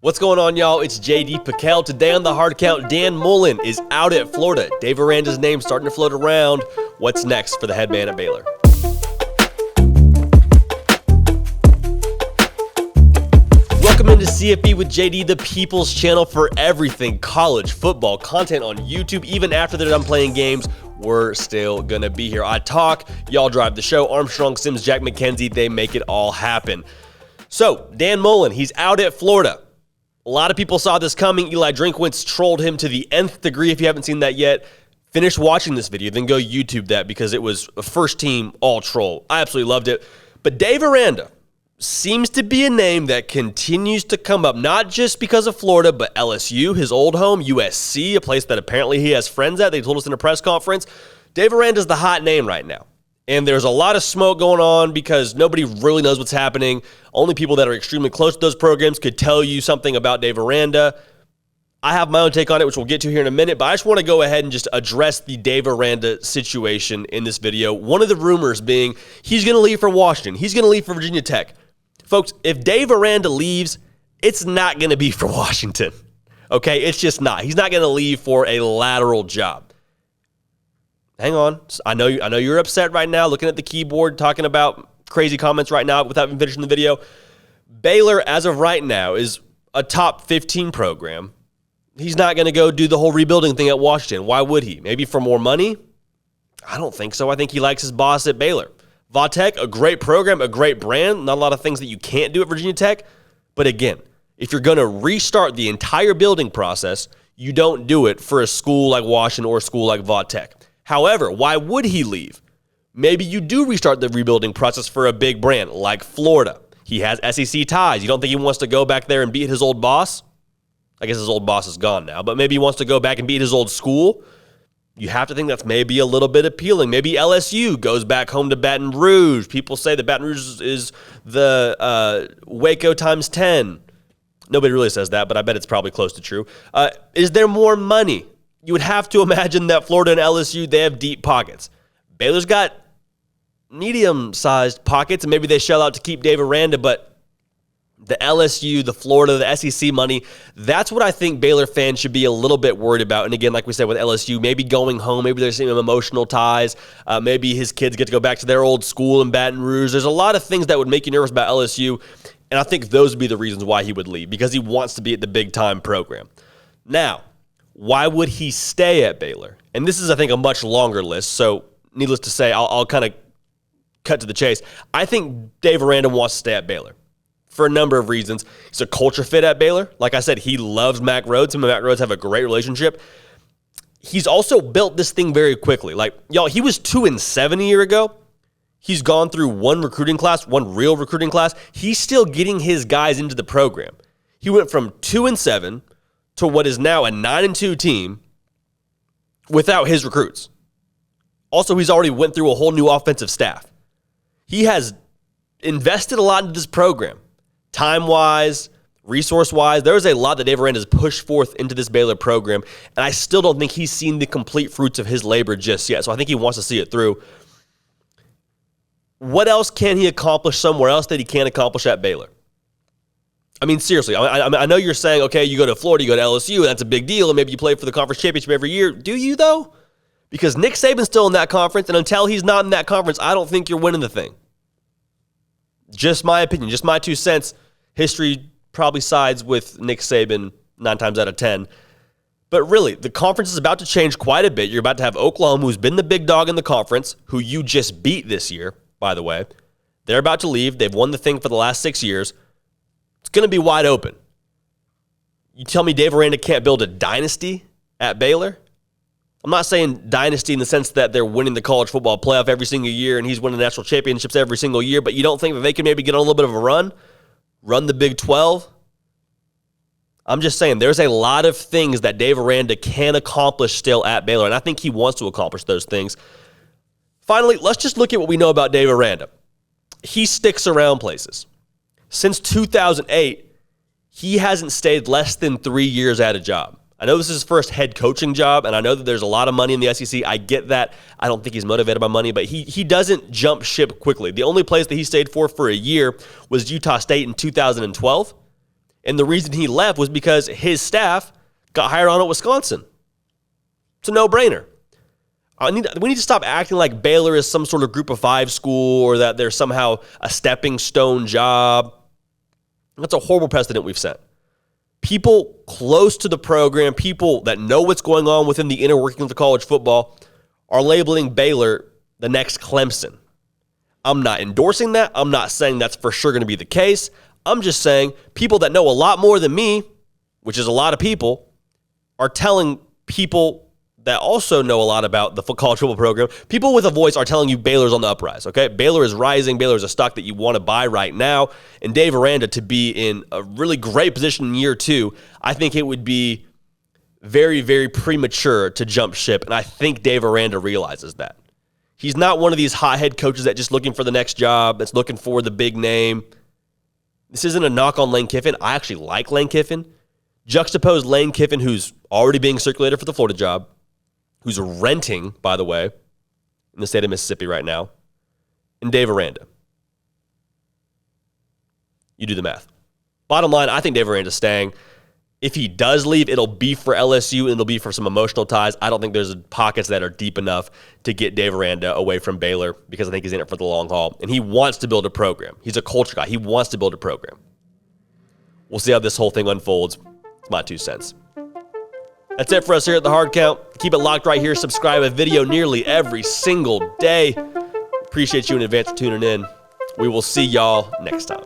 What's going on, y'all? It's JD Piquel. Today on the Hard Count, Dan Mullen is out at Florida. Dave Aranda's name starting to float around. What's next for the head man at Baylor? Welcome into CFB with JD, the People's Channel for everything college football content on YouTube. Even after they're done playing games, we're still gonna be here. I talk, y'all drive the show. Armstrong, Sims, Jack McKenzie, they make it all happen. So, Dan Mullen, he's out at Florida. A lot of people saw this coming. Eli Drinkwitz trolled him to the nth degree. If you haven't seen that yet, finish watching this video, then go YouTube that because it was a first team all troll. I absolutely loved it. But Dave Aranda seems to be a name that continues to come up, not just because of Florida, but LSU, his old home, USC, a place that apparently he has friends at. They told us in a press conference. Dave Aranda's the hot name right now. And there's a lot of smoke going on because nobody really knows what's happening. Only people that are extremely close to those programs could tell you something about Dave Aranda. I have my own take on it, which we'll get to here in a minute, but I just want to go ahead and just address the Dave Aranda situation in this video. One of the rumors being he's going to leave for Washington. He's going to leave for Virginia Tech. Folks, if Dave Aranda leaves, it's not going to be for Washington. Okay? It's just not. He's not going to leave for a lateral job. Hang on. I know you're upset right now, looking at the keyboard, talking about crazy comments right now without even finishing the video. Baylor, as of right now, is a top 15 program. He's not going to go do the whole rebuilding thing at Washington. Why would he? Maybe for more money? I don't think so. I think he likes his boss at Baylor. Vatech, a great program, a great brand. Not a lot of things that you can't do at Virginia Tech. But again, if you're going to restart the entire building process, you don't do it for a school like Washington or a school like Vatech. However, why would he leave? Maybe you do restart the rebuilding process for a big brand like Florida. He has SEC ties. You don't think he wants to go back there and beat his old boss? I guess his old boss is gone now, but maybe he wants to go back and beat his old school. You have to think that's maybe a little bit appealing. Maybe LSU goes back home to Baton Rouge. People say that Baton Rouge is the Waco times 10. Nobody really says that, but I bet it's probably close to true. Is there more money? You would have to imagine that Florida and LSU, they have deep pockets. Baylor's got medium-sized pockets, and maybe they shell out to keep Dave Aranda, but the LSU, the Florida, the SEC money, that's what I think Baylor fans should be a little bit worried about. And again, like we said with LSU, maybe going home, maybe there's some emotional ties, maybe his kids get to go back to their old school in Baton Rouge. There's a lot of things that would make you nervous about LSU, and I think those would be the reasons why he would leave, because he wants to be at the big-time program. Now, why would he stay at Baylor? And this is, I think, a much longer list, so needless to say, I'll kind of cut to the chase. I think Dave Aranda wants to stay at Baylor for a number of reasons. He's a culture fit at Baylor. Like I said, he loves Mack Rhoades. Him and Mack Rhoades have a great relationship. He's also built this thing very quickly. Like, y'all, he was 2-7 a year ago. He's gone through one real recruiting class. He's still getting his guys into the program. He went from 2-7 to what is now a 9-2 team without his recruits. Also, he's already went through a whole new offensive staff. He has invested a lot into this program. Time-wise, resource-wise, there's a lot that Dave Aranda has pushed forth into this Baylor program, and I still don't think he's seen the complete fruits of his labor just yet, so I think he wants to see it through. What else can he accomplish somewhere else that he can't accomplish at Baylor? I mean, seriously, I know you're saying, okay, you go to Florida, you go to LSU, and that's a big deal, and maybe you play for the conference championship every year. Do you, though? Because Nick Saban's still in that conference, and until he's not in that conference, I don't think you're winning the thing. Just my opinion, just my 2 cents. History probably sides with Nick Saban 9 times out of 10. But really, the conference is about to change quite a bit. You're about to have Oklahoma, who's been the big dog in the conference, who you just beat this year, by the way. They're about to leave. They've won the thing for the last 6 years. It's going to be wide open. You tell me Dave Aranda can't build a dynasty at Baylor? I'm not saying dynasty in the sense that they're winning the college football playoff every single year and he's winning national championships every single year, but you don't think that they can maybe get on a little bit of a run the Big 12? I'm just saying there's a lot of things that Dave Aranda can accomplish still at Baylor, and I think he wants to accomplish those things. Finally, let's just look at what we know about Dave Aranda. He sticks around places. Since 2008, he hasn't stayed less than 3 years at a job. I know this is his first head coaching job, and I know that there's a lot of money in the SEC. I get that. I don't think he's motivated by money, but he doesn't jump ship quickly. The only place that he stayed for a year was Utah State in 2012. And the reason he left was because his staff got hired on at Wisconsin. It's a no-brainer. We need to stop acting like Baylor is some sort of group of five school or that they're somehow a stepping stone job. That's a horrible precedent we've set. People close to the program, people that know what's going on within the inner workings of college football are labeling Baylor the next Clemson. I'm not endorsing that. I'm not saying that's for sure going to be the case. I'm just saying people that know a lot more than me, which is a lot of people, are telling people that also know a lot about the college football program. People with a voice are telling you Baylor's on the uprise, okay? Baylor is rising. Baylor is a stock that you want to buy right now. And Dave Aranda to be in a really great position in year two, I think it would be very, very premature to jump ship. And I think Dave Aranda realizes that. He's not one of these hothead coaches that just looking for the next job, that's looking for the big name. This isn't a knock on Lane Kiffin. I actually like Lane Kiffin. Juxtapose Lane Kiffin, who's already being circulated for the Florida job, who's renting, by the way, in the state of Mississippi right now, and Dave Aranda. You do the math. Bottom line, I think Dave Aranda's staying. If he does leave, it'll be for LSU and it'll be for some emotional ties. I don't think there's pockets that are deep enough to get Dave Aranda away from Baylor because I think he's in it for the long haul. And he wants to build a program. He's a culture guy. He wants to build a program. We'll see how this whole thing unfolds. It's my 2 cents. That's it for us here at The Hard Count. Keep it locked right here. Subscribe a video nearly every single day. Appreciate you in advance for tuning in. We will see y'all next time.